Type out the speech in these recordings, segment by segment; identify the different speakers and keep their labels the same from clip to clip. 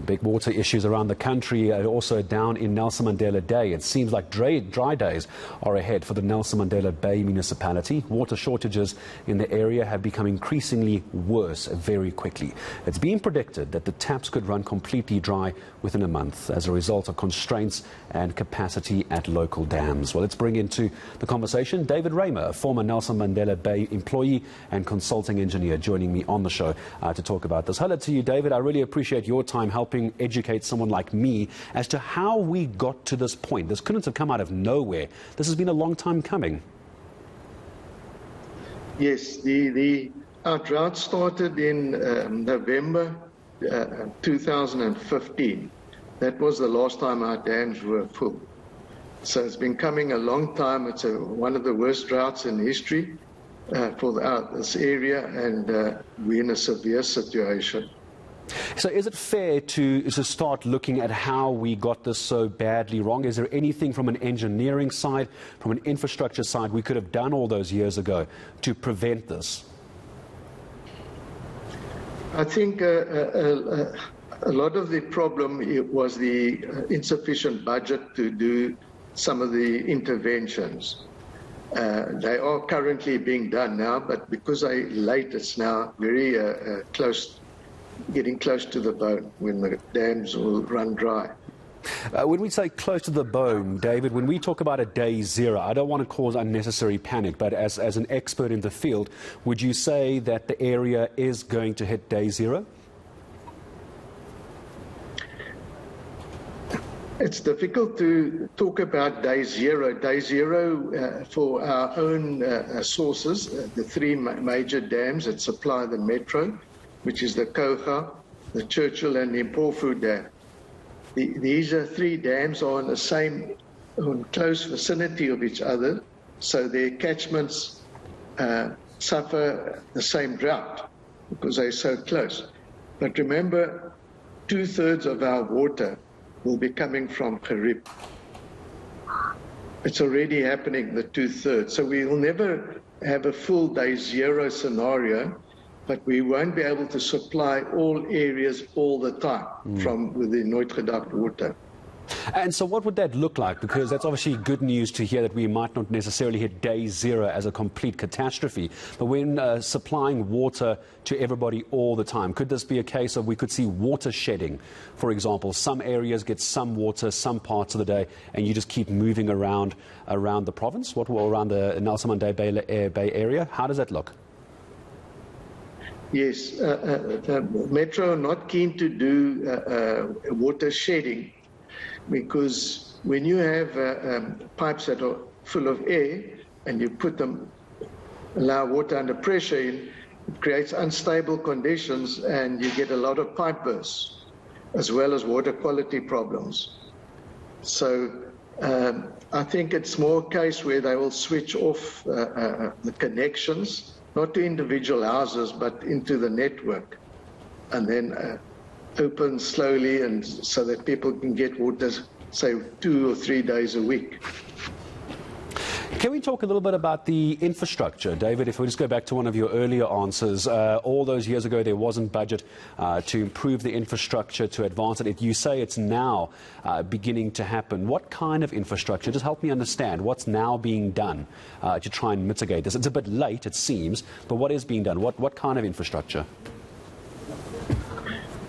Speaker 1: Big water issues around the country, also down in Nelson Mandela Bay. It seems like dry days are ahead for the Nelson Mandela Bay Municipality. Water shortages in the area have become increasingly worse very quickly. It's been predicted that the taps could run completely dry within a month as a result of constraints and capacity at local dams. Well, let's bring into the conversation David Raymer, a former Nelson Mandela Bay employee and consulting engineer, joining me on the show to talk about this. Hello to you, David. I really appreciate your time helping educate someone like me as to how we got to this point. This couldn't have come out of nowhere. This has been a long time coming.
Speaker 2: Yes, our drought started in November 2015. That was the last time our dams were full. So it's been coming a long time. It's one of the worst droughts in history for this area, and we're in a severe situation.
Speaker 1: So is it fair to start looking at how we got this so badly wrong? Is there anything from an engineering side, from an infrastructure side, we could have done all those years ago to prevent this?
Speaker 2: I think a lot of the problem was the insufficient budget to do some of the interventions. They are currently being done now, but because they're late, it's now very getting close to the bone when the dams will run dry.
Speaker 1: When we say close to the bone, David, when we talk about a day zero, I don't want to cause unnecessary panic, but as an expert in the field, would you say that the area is going to hit day zero?
Speaker 2: It's difficult to talk about day zero. Day zero for our own sources, the three major dams that supply the metro, which is the Koga, the Churchill and the Mpofu Dam. These are three dams are in the same, in close vicinity of each other, so their catchments suffer the same drought because they're so close. But remember, 2/3 of our water will be coming from Karib. It's already happening, the 2/3. So we will never have a full day zero scenario, but we won't be able to supply all areas all the time from the nooit gedagte water.
Speaker 1: And so what would that look like? Because that's obviously good news to hear that we might not necessarily hit day zero as a complete catastrophe. But when supplying water to everybody all the time, could this be a case of we could see water shedding? For example, some areas get some water some parts of the day, and you just keep moving around the province, around the Nelson Mandela Bay area? How does that look?
Speaker 2: Yes, the Metro are not keen to do water shedding, because when you have pipes that are full of air and you allow water under pressure in, it creates unstable conditions and you get a lot of pipe bursts as well as water quality problems. So I think it's more a case where they will switch off the connections, not to individual houses, but into the network, and then open slowly, and so that people can get water, say, 2 or 3 days a week.
Speaker 1: Can we talk a little bit about the infrastructure, David? If we just go back to one of your earlier answers, all those years ago there wasn't budget to improve the infrastructure, to advance it. You say it's now beginning to happen. What kind of infrastructure? Just help me understand what's now being done to try and mitigate this. It's a bit late, it seems, but what is being done? What kind of infrastructure?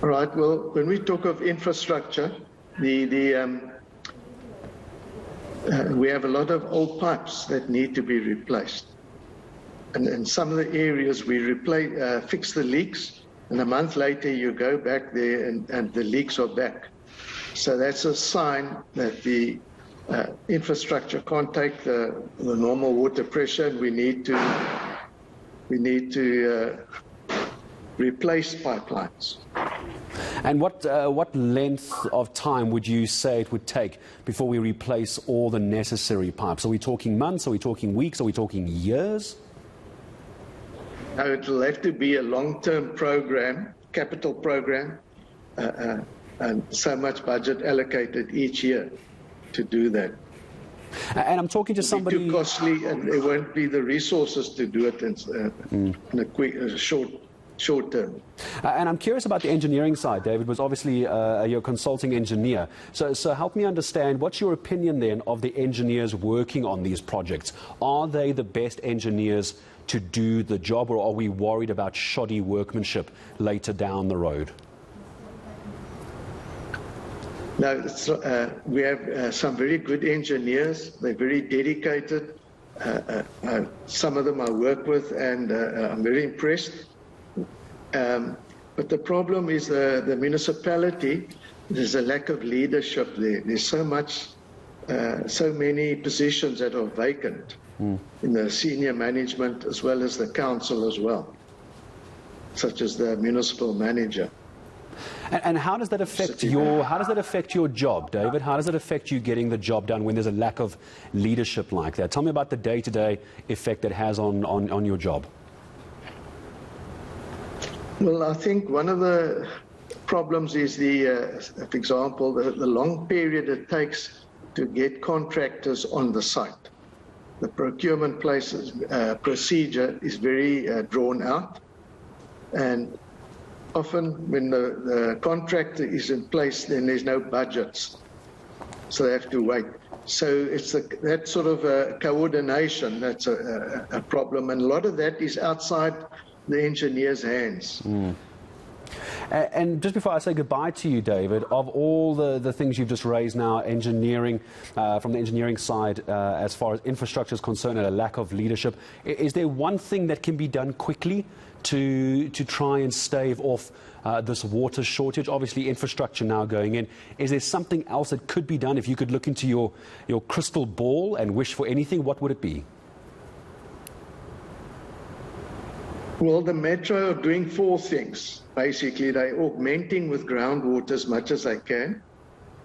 Speaker 2: All right. Well, when we talk of infrastructure, we have a lot of old pipes that need to be replaced. And in some of the areas we fix the leaks, and a month later you go back there and the leaks are back. So that's a sign that the infrastructure can't take the normal water pressure, and we need to replace pipelines.
Speaker 1: And what length of time would you say it would take before we replace all the necessary pipes? Are we talking months? Are we talking weeks? Are we talking years?
Speaker 2: No, it'll have to be a long-term program, capital program, and so much budget allocated each year to do that.
Speaker 1: And I'm talking to somebody...
Speaker 2: It'll be too costly, and there won't be the resources to do it in a short short term.
Speaker 1: And I'm curious about the engineering side, David, was obviously you're a consulting engineer. So help me understand, what's your opinion then of the engineers working on these projects? Are they the best engineers to do the job, or are we worried about shoddy workmanship later down the road?
Speaker 2: No, we have some very good engineers. They're very dedicated. Some of them I work with, and I'm very impressed. But the problem is the municipality. There's a lack of leadership there. There's so many positions that are vacant in the senior management as well as the council as well, such as the municipal manager.
Speaker 1: And how does that affect your job, David? How does it affect you getting the job done when there's a lack of leadership like that? Tell me about the day-to-day effect it has on your job.
Speaker 2: Well, I think one of the problems is for example, the long period it takes to get contractors on the site. The procurement procedure is very drawn out, and often when the contractor is in place, then there's no budgets, so they have to wait. So it's that sort of coordination that's a problem, and a lot of that is outside the engineer's hands.
Speaker 1: And just before I say goodbye to you, David, of all the things you've just raised now, engineering, from the engineering side, as far as infrastructure is concerned and a lack of leadership, is there one thing that can be done quickly to try and stave off this water shortage? Obviously, infrastructure now going in. Is there something else that could be done? If you could look into your crystal ball and wish for anything, what would it be?
Speaker 2: Well, the Metro are doing four things. Basically, they're augmenting with groundwater as much as they can.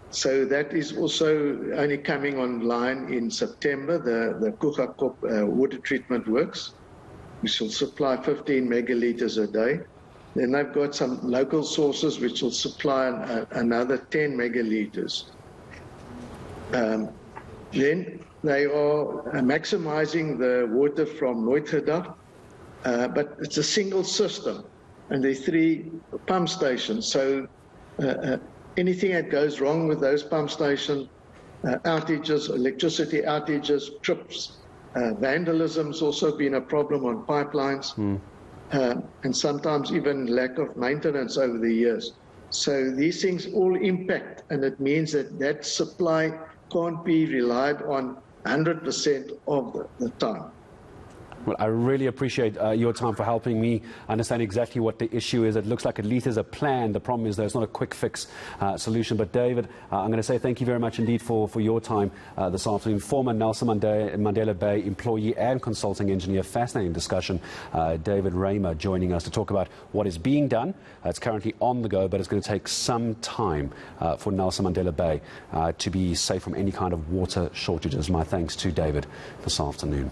Speaker 2: So that is also only coming online in September, the Kugakop water treatment works, which will supply 15 megalitres a day. Then they've got some local sources which will supply another 10 megalitres. Then they are maximizing the water from Nooitgedam, but it's a single system, and there are 3 pump stations. So anything that goes wrong with those pump stations, outages, electricity outages, trips, vandalism's also been a problem on pipelines, and sometimes even lack of maintenance over the years. So these things all impact, and it means that supply can't be relied on 100% of the time.
Speaker 1: Well, I really appreciate your time for helping me understand exactly what the issue is. It looks like at least there's a plan. The problem is there's not a quick fix solution. But David, I'm going to say thank you very much indeed for your time this afternoon. Former Nelson Mandela Bay employee and consulting engineer. Fascinating discussion. David Raymer joining us to talk about what is being done. It's currently on the go, but it's going to take some time for Nelson Mandela Bay to be safe from any kind of water shortages. My thanks to David this afternoon.